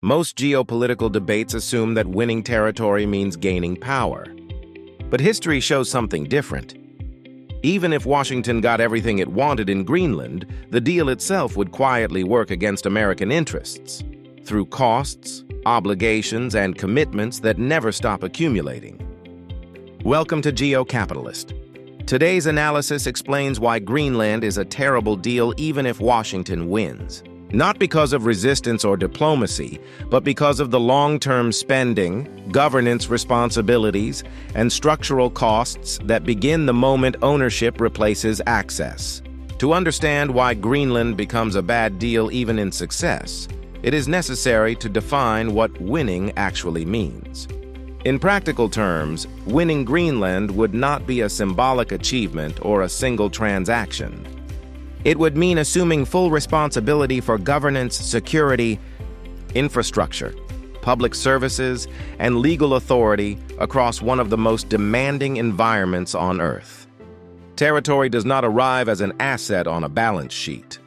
Most geopolitical debates assume that winning territory means gaining power. But history shows something different. Even if Washington got everything it wanted in Greenland, the deal itself would quietly work against American interests, through costs, obligations, and commitments that never stop accumulating. Welcome to GeoCapitalist. Today's analysis explains why Greenland is a terrible deal even if Washington wins. Not because of resistance or diplomacy, but because of the long-term spending, governance responsibilities, and structural costs that begin the moment ownership replaces access. To understand why Greenland becomes a bad deal even in success, it is necessary to define what winning actually means. In practical terms, winning Greenland would not be a symbolic achievement or a single transaction. It would mean assuming full responsibility for governance, security, infrastructure, public services, and legal authority across one of the most demanding environments on Earth. Territory does not arrive as an asset on a balance sheet.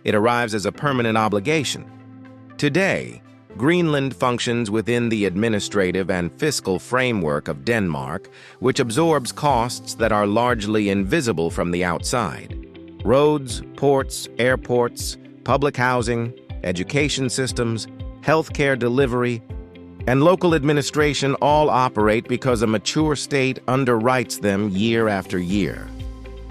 It arrives as a permanent obligation. Today, Greenland functions within the administrative and fiscal framework of Denmark, which absorbs costs that are largely invisible from the outside. Roads, ports, airports, public housing, education systems, healthcare delivery, and local administration all operate because a mature state underwrites them year after year.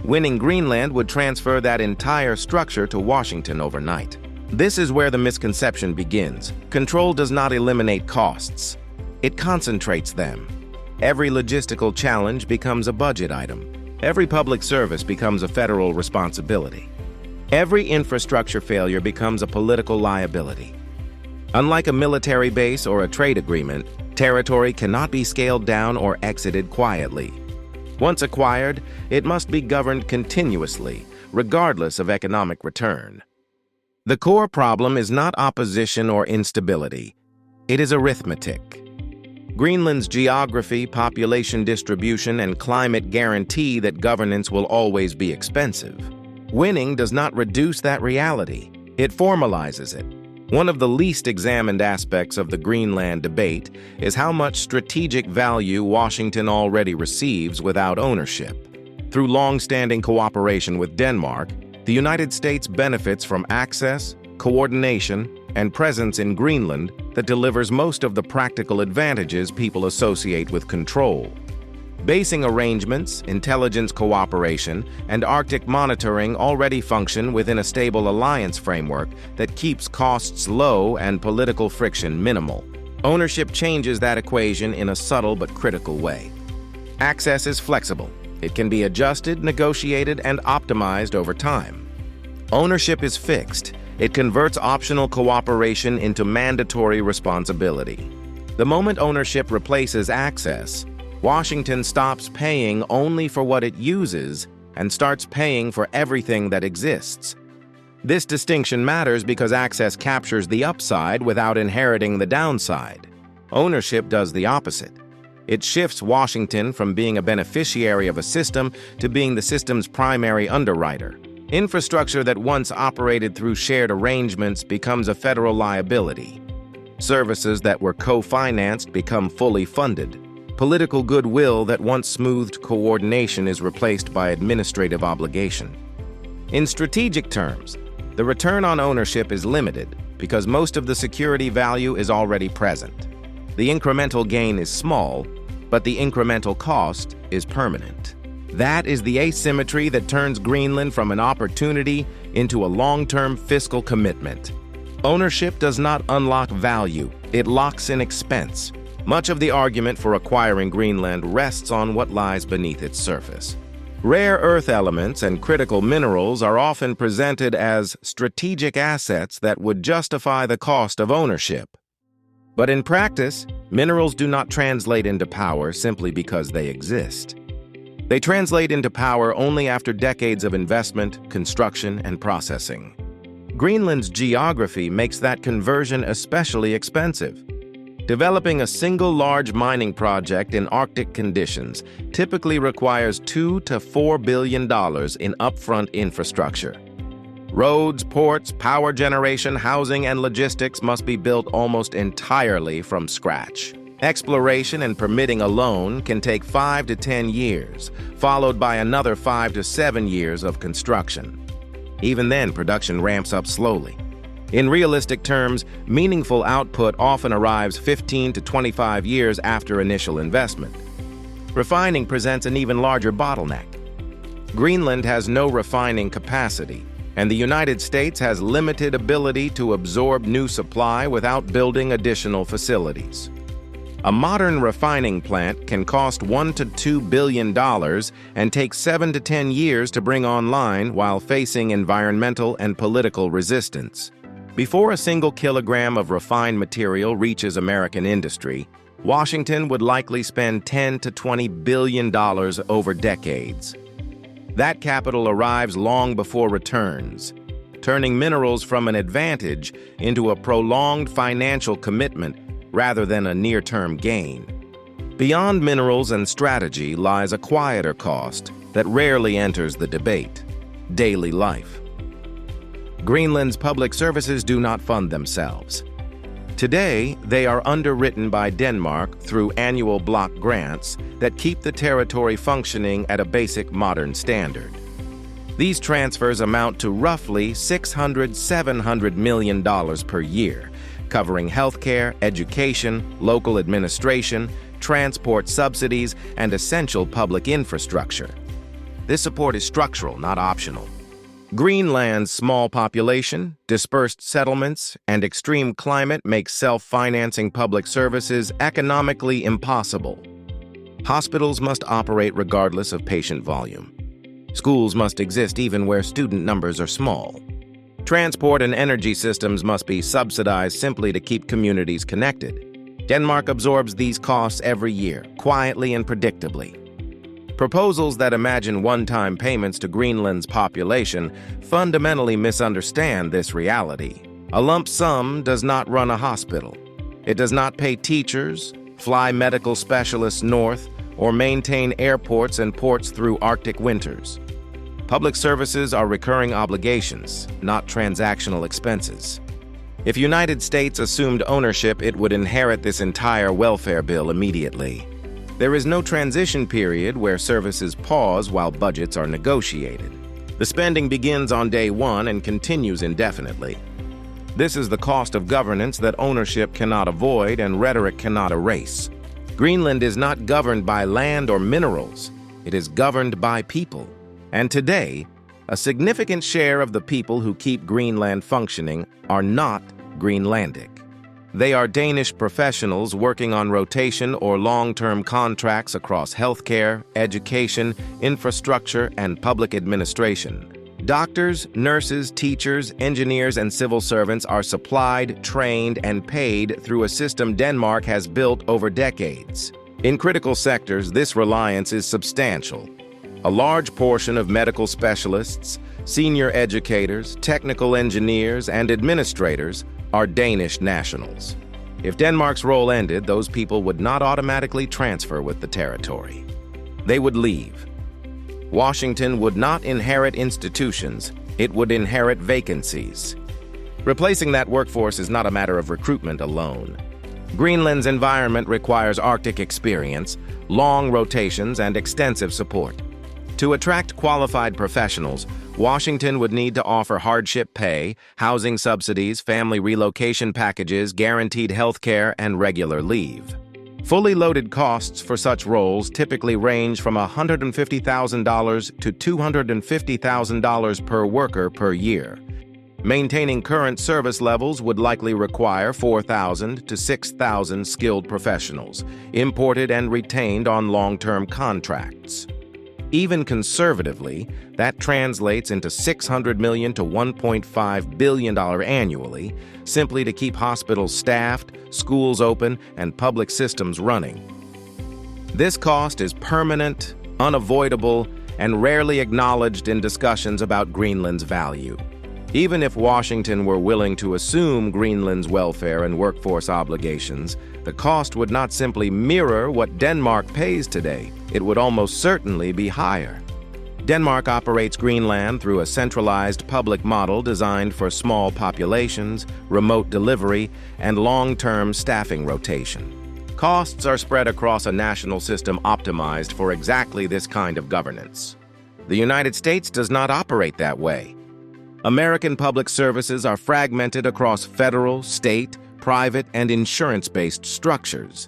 Winning Greenland would transfer that entire structure to Washington overnight. This is where the misconception begins. Control does not eliminate costs. It concentrates them. Every logistical challenge becomes a budget item. Every public service becomes a federal responsibility. Every infrastructure failure becomes a political liability. Unlike a military base or a trade agreement, territory cannot be scaled down or exited quietly. Once acquired, it must be governed continuously, regardless of economic return. The core problem is not opposition or instability. It is arithmetic. Greenland's geography, population distribution, and climate guarantee that governance will always be expensive. Winning does not reduce that reality. It formalizes it. One of the least examined aspects of the Greenland debate is how much strategic value Washington already receives without ownership. Through long-standing cooperation with Denmark, the United States benefits from access, coordination, and presence in Greenland that delivers most of the practical advantages people associate with control. Basing arrangements, intelligence cooperation, and Arctic monitoring already function within a stable alliance framework that keeps costs low and political friction minimal. Ownership changes that equation in a subtle but critical way. Access is flexible. It can be adjusted, negotiated, and optimized over time. Ownership is fixed. It converts optional cooperation into mandatory responsibility. The moment ownership replaces access, Washington stops paying only for what it uses and starts paying for everything that exists. This distinction matters because access captures the upside without inheriting the downside. Ownership does the opposite. It shifts Washington from being a beneficiary of a system to being the system's primary underwriter. Infrastructure that once operated through shared arrangements becomes a federal liability. Services that were co-financed become fully funded. Political goodwill that once smoothed coordination is replaced by administrative obligation. In strategic terms, the return on ownership is limited because most of the security value is already present. The incremental gain is small, but the incremental cost is permanent. That is the asymmetry that turns Greenland from an opportunity into a long-term fiscal commitment. Ownership does not unlock value, it locks in expense. Much of the argument for acquiring Greenland rests on what lies beneath its surface. Rare earth elements and critical minerals are often presented as strategic assets that would justify the cost of ownership. But in practice, minerals do not translate into power simply because they exist. They translate into power only after decades of investment, construction, and processing. Greenland's geography makes that conversion especially expensive. Developing a single large mining project in Arctic conditions typically requires $2 to $4 billion in upfront infrastructure. Roads, ports, power generation, housing, and logistics must be built almost entirely from scratch. Exploration and permitting alone can take 5 to 10 years, followed by another 5 to 7 years of construction. Even then, production ramps up slowly. In realistic terms, meaningful output often arrives 15 to 25 years after initial investment. Refining presents an even larger bottleneck. Greenland has no refining capacity, and the United States has limited ability to absorb new supply without building additional facilities. A modern refining plant can cost $1 to $2 billion and take 7 to 10 years to bring online while facing environmental and political resistance. Before a single kilogram of refined material reaches American industry, Washington would likely spend $10 to $20 billion over decades. That capital arrives long before returns, turning minerals from an advantage into a prolonged financial commitment rather than a near-term gain. Beyond minerals and strategy lies a quieter cost that rarely enters the debate: daily life. Greenland's public services do not fund themselves. Today, they are underwritten by Denmark through annual block grants that keep the territory functioning at a basic modern standard. These transfers amount to roughly $600–700 million per year, covering healthcare, education, local administration, transport subsidies, and essential public infrastructure. This support is structural, not optional. Greenland's small population, dispersed settlements, and extreme climate make self-financing public services economically impossible. Hospitals must operate regardless of patient volume. Schools must exist even where student numbers are small. Transport and energy systems must be subsidized simply to keep communities connected. Denmark absorbs these costs every year, quietly and predictably. Proposals that imagine one-time payments to Greenland's population fundamentally misunderstand this reality. A lump sum does not run a hospital. It does not pay teachers, fly medical specialists north, or maintain airports and ports through Arctic winters. Public services are recurring obligations, not transactional expenses. If United States assumed ownership, it would inherit this entire welfare bill immediately. There is no transition period where services pause while budgets are negotiated. The spending begins on day one and continues indefinitely. This is the cost of governance that ownership cannot avoid and rhetoric cannot erase. Greenland is not governed by land or minerals. It is governed by people. And today, a significant share of the people who keep Greenland functioning are not Greenlandic. They are Danish professionals working on rotation or long-term contracts across healthcare, education, infrastructure, and public administration. Doctors, nurses, teachers, engineers, and civil servants are supplied, trained, and paid through a system Denmark has built over decades. In critical sectors, this reliance is substantial. A large portion of medical specialists, senior educators, technical engineers, and administrators are Danish nationals. If Denmark's role ended, those people would not automatically transfer with the territory. They would leave. Washington would not inherit institutions, it would inherit vacancies. Replacing that workforce is not a matter of recruitment alone. Greenland's environment requires Arctic experience, long rotations, and extensive support. To attract qualified professionals, Washington would need to offer hardship pay, housing subsidies, family relocation packages, guaranteed health care, and regular leave. Fully loaded costs for such roles typically range from $150,000 to $250,000 per worker per year. Maintaining current service levels would likely require 4,000 to 6,000 skilled professionals, imported and retained on long-term contracts. Even conservatively, that translates into $600 million to $1.5 billion annually, simply to keep hospitals staffed, schools open, and public systems running. This cost is permanent, unavoidable, and rarely acknowledged in discussions about Greenland's value. Even if Washington were willing to assume Greenland's welfare and workforce obligations, the cost would not simply mirror what Denmark pays today. It would almost certainly be higher. Denmark operates Greenland through a centralized public model designed for small populations, remote delivery, and long-term staffing rotation. Costs are spread across a national system optimized for exactly this kind of governance. The United States does not operate that way. American public services are fragmented across federal, state, private, and insurance-based structures.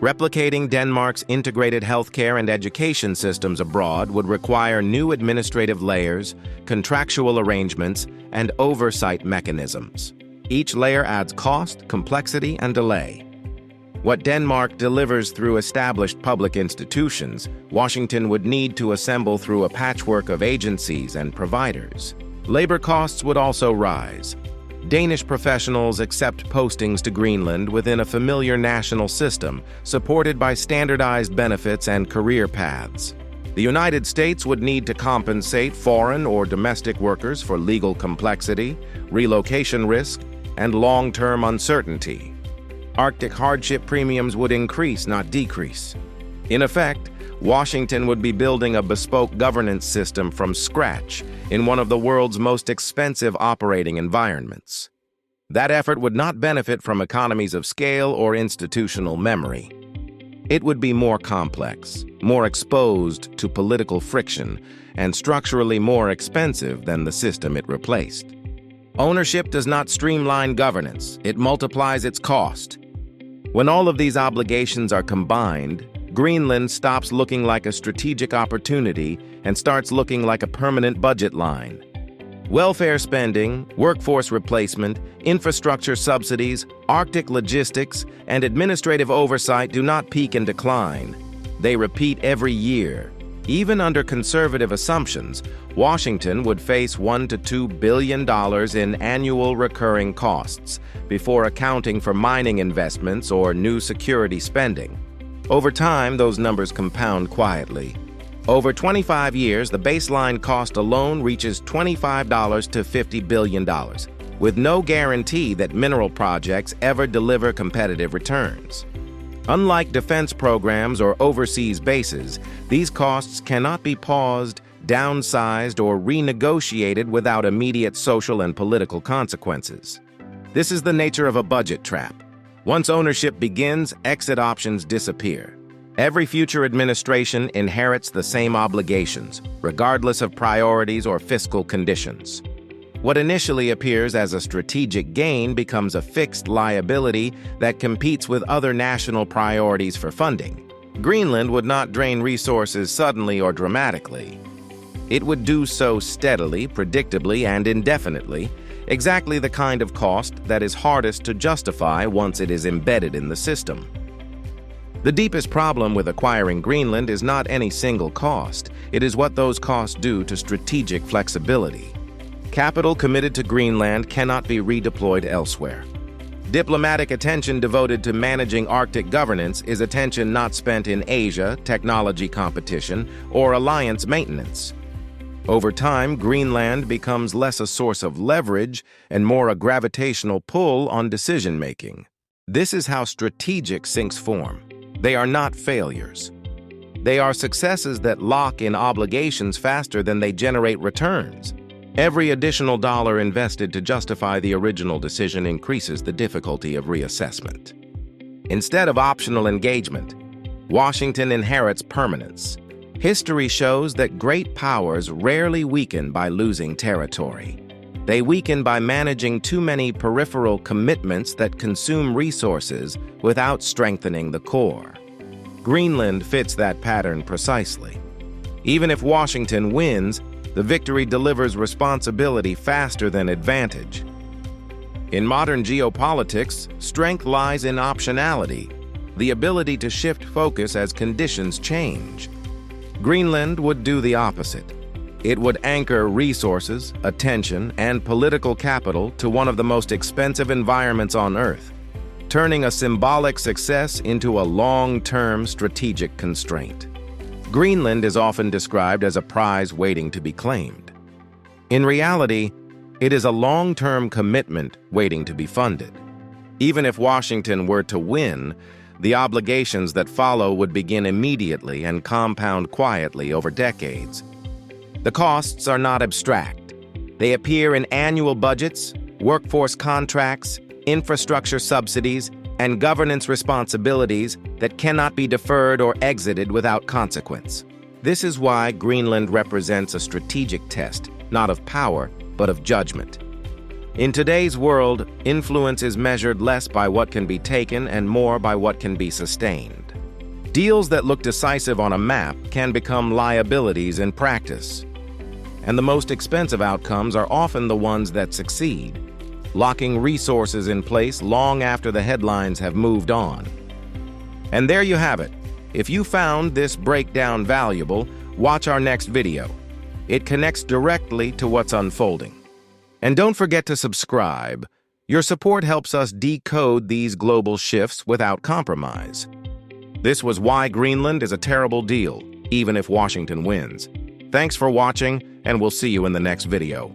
Replicating Denmark's integrated healthcare and education systems abroad would require new administrative layers, contractual arrangements, and oversight mechanisms. Each layer adds cost, complexity, and delay. What Denmark delivers through established public institutions, Washington would need to assemble through a patchwork of agencies and providers. Labor costs would also rise. Danish professionals accept postings to Greenland within a familiar national system, supported by standardized benefits and career paths. The United States would need to compensate foreign or domestic workers for legal complexity, relocation risk, and long-term uncertainty. Arctic hardship premiums would increase, not decrease. In effect, Washington would be building a bespoke governance system from scratch in one of the world's most expensive operating environments. That effort would not benefit from economies of scale or institutional memory. It would be more complex, more exposed to political friction, and structurally more expensive than the system it replaced. Ownership does not streamline governance, it multiplies its cost. When all of these obligations are combined, Greenland stops looking like a strategic opportunity and starts looking like a permanent budget line. Welfare spending, workforce replacement, infrastructure subsidies, Arctic logistics, and administrative oversight do not peak and decline. They repeat every year. Even under conservative assumptions, Washington would face $1 to $2 billion in annual recurring costs before accounting for mining investments or new security spending. Over time, those numbers compound quietly. Over 25 years, the baseline cost alone reaches $25 to $50 billion, with no guarantee that mineral projects ever deliver competitive returns. Unlike defense programs or overseas bases, these costs cannot be paused, downsized, or renegotiated without immediate social and political consequences. This is the nature of a budget trap. Once ownership begins, exit options disappear. Every future administration inherits the same obligations, regardless of priorities or fiscal conditions. What initially appears as a strategic gain becomes a fixed liability that competes with other national priorities for funding. Greenland would not drain resources suddenly or dramatically. It would do so steadily, predictably, and indefinitely, exactly the kind of cost that is hardest to justify once it is embedded in the system. The deepest problem with acquiring Greenland is not any single cost. It is what those costs do to strategic flexibility. Capital committed to Greenland cannot be redeployed elsewhere. Diplomatic attention devoted to managing Arctic governance is attention not spent in Asia, technology competition, or alliance maintenance. Over time, Greenland becomes less a source of leverage and more a gravitational pull on decision-making. This is how strategic sinks form. They are not failures. They are successes that lock in obligations faster than they generate returns. Every additional dollar invested to justify the original decision increases the difficulty of reassessment. Instead of optional engagement, Washington inherits permanence. History shows that great powers rarely weaken by losing territory. They weaken by managing too many peripheral commitments that consume resources without strengthening the core. Greenland fits that pattern precisely. Even if Washington wins, the victory delivers responsibility faster than advantage. In modern geopolitics, strength lies in optionality, the ability to shift focus as conditions change. Greenland would do the opposite. It would anchor resources, attention, and political capital to one of the most expensive environments on Earth, turning a symbolic success into a long-term strategic constraint. Greenland is often described as a prize waiting to be claimed. In reality, it is a long-term commitment waiting to be funded. Even if Washington were to win, the obligations that follow would begin immediately and compound quietly over decades. The costs are not abstract. They appear in annual budgets, workforce contracts, infrastructure subsidies, and governance responsibilities that cannot be deferred or exited without consequence. This is why Greenland represents a strategic test, not of power, but of judgment. In today's world, influence is measured less by what can be taken and more by what can be sustained. Deals that look decisive on a map can become liabilities in practice. And the most expensive outcomes are often the ones that succeed, locking resources in place long after the headlines have moved on. And there you have it. If you found this breakdown valuable, watch our next video. It connects directly to what's unfolding. And don't forget to subscribe. Your support helps us decode these global shifts without compromise. This was why Greenland is a terrible deal, even if Washington wins. Thanks for watching, and we'll see you in the next video.